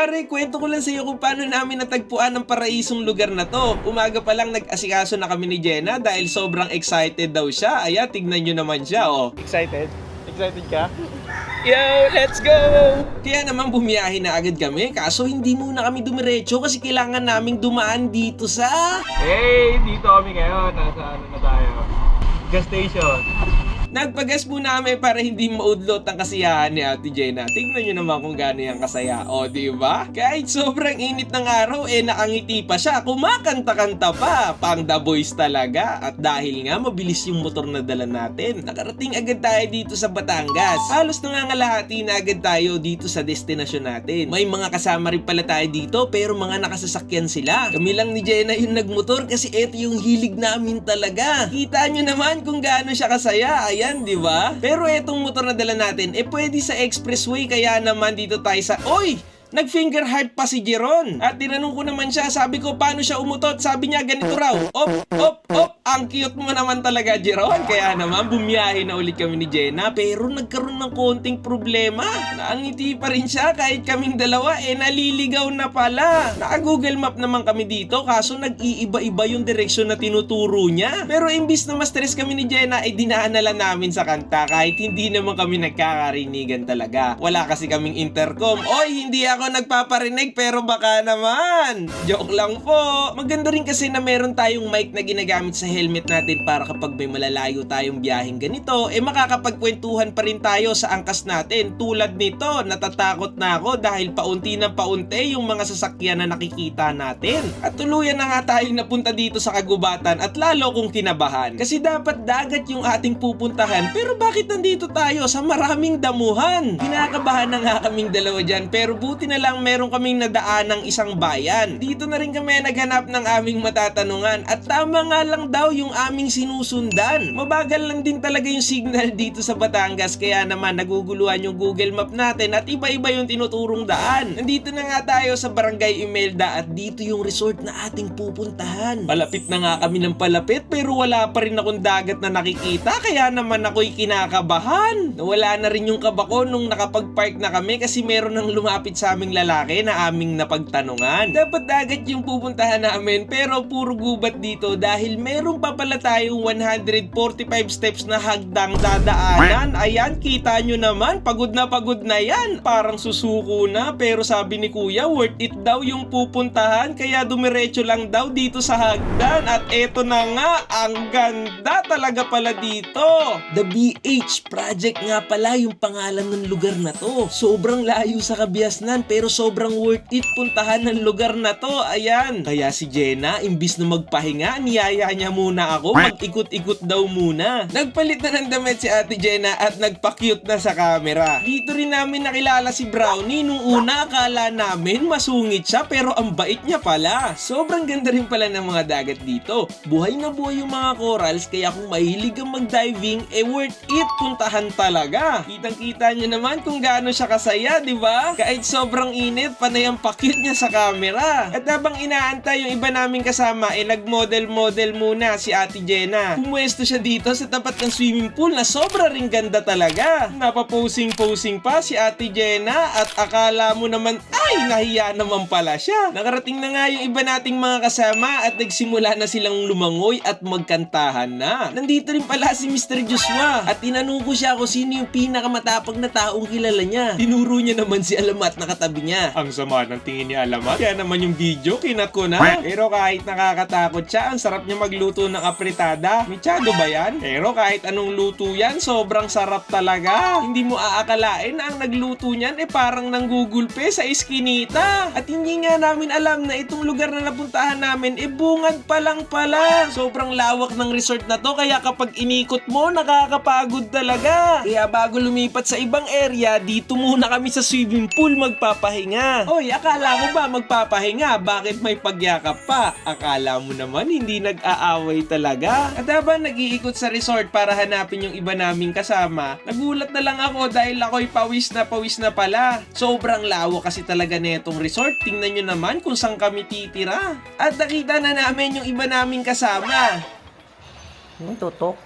pare, kwento ko lang sa iyo kung paano namin natagpuan ang paraisong lugar na to. Umaga pa lang nag-asikaso na kami ni Jenna dahil sobrang excited daw siya. Aya, tignan nyo naman siya, oh. Excited? Excited ka? Yo, let's go! Kaya naman bumiyahe na agad kami, kaso hindi muna kami dumiretso kasi kailangan naming dumaan dito sa... Hey, dito kami ngayon. Nasa ano na tayo? Gas station. Nagpagas muna kami para hindi maudlot ang kasiyahan ni Ate Jenna. Tignan nyo naman kung gaano yung kasaya. O, diba? Kahit sobrang init ng araw, nakangiti pa siya. Kumakanta-kanta pa. Pang The Boys talaga. At dahil nga, mabilis yung motor na dala natin. Nakarating agad tayo dito sa Batangas. Halos nangangalahati na agad tayo dito sa destinasyon natin. May mga kasama rin pala tayo dito, pero mga nakasasakyan sila. Kami lang ni Jenna yung nagmotor kasi eto yung hilig namin talaga. Kita nyo naman kung gaano siya kasaya. Ayan, di ba? Pero etong motor na dala natin, pwede sa expressway, kaya naman dito tayo sa... Oy! Nag-finger heart pa si Jeron. At tinanong ko naman siya, sabi ko, paano siya umutot? Sabi niya, ganito raw. Op, op, op. Ang cute mo naman talaga, Jeron. Kaya naman, bumiyahe na ulit kami ni Jenna. Pero nagkaroon ng konting problema. Naangiti pa rin siya kahit kaming dalawa, naliligaw na pala. Naka-Google Map naman kami dito, kaso nag-iiba-iba yung direksyon na tinuturo niya. Pero imbis na ma-stress kami ni Jenna, dinaan na lang namin sa kanta kahit hindi naman kami nagkakarinigan talaga. Wala kasi kaming intercom. Oy, hindi ako nagpaparinig pero baka naman. Joke lang po. Maganda rin kasi na meron tayong mic na ginagamit sa helmet natin para kapag may malalayo tayong biyaheng ganito, makakapagkwentuhan pa rin tayo sa angkas natin. Tulad nito, natatakot na ako dahil paunti ng paunti yung mga sasakyan na nakikita natin. At tuluyan na nga tayong napunta dito sa kagubatan at lalo kong kinabahan. Kasi dapat dagat yung ating pupuntahan, pero bakit nandito tayo sa maraming damuhan? Kinakabahan na nga kaming dalawa dyan, pero buti na lang meron kaming nadaan ng isang bayan. Dito na rin kami naghanap ng aming matatanungan at tama nga lang daw yung aming sinusundan. Mabagal lang din talaga yung signal dito sa Batangas, kaya naman naguguluhan yung Google Map natin at iba-iba yung tinuturong daan. Nandito na nga tayo sa Barangay Imelda at dito yung resort na ating pupuntahan. Palapit na nga kami ng palapit pero wala pa rin akong dagat na nakikita, kaya naman ako'y kinakabahan. Nawala na rin yung kaba ko nung nakapag-park na kami kasi meron nang lumapit sa aming lalaki na aming napagtanungan. Dapat dagat yung pupuntahan namin pero puro gubat dito dahil meron pa pala tayong 145 steps na hagdang dadaanan. Ayan, kita nyo naman, pagod na yan. Parang susuko na, pero sabi ni kuya, worth it daw yung pupuntahan kaya dumiretso lang daw dito sa hagdan. At eto na nga, ang ganda talaga pala dito. The BH Project nga pala yung pangalan ng lugar na to. Sobrang layo sa Kabiasnan pero sobrang worth it puntahan ng lugar na to. Ayan. Kaya si Jenna, imbis na magpahinga, niyaya niya muna ako. Mag-ikot-ikot daw muna. Nagpalit na ng damit si Ate Jenna at nagpa-cute na sa camera. Dito rin namin nakilala si Brownie. Nung una, akala namin masungit siya pero ang bait niya pala. Sobrang ganda rin pala ng mga dagat dito. Buhay na buhay yung mga corals kaya kung mahilig ang mag-diving, worth it puntahan talaga. Kitang-kita niyo naman kung gaano siya kasaya, di ba? Kahit sobrang init, panay ang pa-cute niya sa camera. At habang inaantay yung iba naming kasama, nag-model-model muna si Ate Jenna. Pumuesto siya dito sa tapat ng swimming pool na sobra ring ganda talaga. Napaposing-posing pa si Ate Jenna at akala mo naman, ay, nahiya naman pala siya. Nakarating na nga yung iba nating mga kasama at nagsimula na silang lumangoy at magkantahan na. Nandito rin pala si Mr. Joshua at tinanong ko siya kung sino yung pinakamatapang na taong kilala niya. Tinuro niya naman si Alamat na katabi niya. Ang sama ng tingin ni Alamat. Kaya naman yung video, kinat ko na. Pero kahit nakakatakot siya, ang sarap niya magluto ng apritada. Michado ba yan? Pero kahit anong luto yan, sobrang sarap talaga. Hindi mo aakalain na ang nagluto niyan parang nanggugulpe sa iskinita. At hindi nga namin alam na itong lugar na napuntahan namin bungad pa lang pala. Sobrang lawak ng resort na to kaya kapag inikot mo, nakakapagod talaga. Kaya bago lumipat sa ibang area, dito muna kami sa swimming pool magpapahinga. Oy, akala mo ba magpapahinga? Bakit may pagyakap pa? Akala mo naman hindi nag-aaway talaga. At habang nag-iikot sa resort para hanapin yung iba naming kasama, nagulat na lang ako dahil ako'y pawis na pala. Sobrang lawak kasi talaga netong resort. Tingnan nyo naman kung saan kami titira. At nakita na namin yung iba naming kasama. Tutok.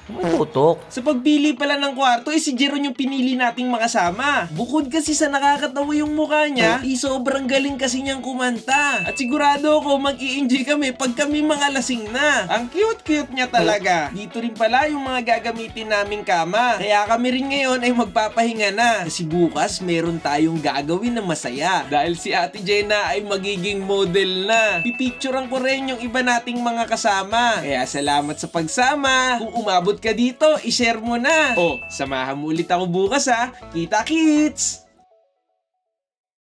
Tutok. Sa pagpili pala ng kwarto, si Jeron yung pinili nating makasama. Bukod kasi sa nakakatawa yung mukha niya, sobrang galing kasi niyang kumanta. At sigurado ako mag-i-enjoy kami pag kami mga lasing na. Ang cute-cute niya talaga. Dito rin pala yung mga gagamitin naming kama. Kaya kami rin ngayon ay magpapahinga na. Kasi bukas meron tayong gagawin na masaya. Dahil si Ate Jenna ay magiging model na. Pipicturean ko rin yung iba nating mga kasama. Kaya salamat sa pagsama. Kung umabot ka dito, i-share mo na. Oh, samahan mo ulit ako bukas ha. Kita kits!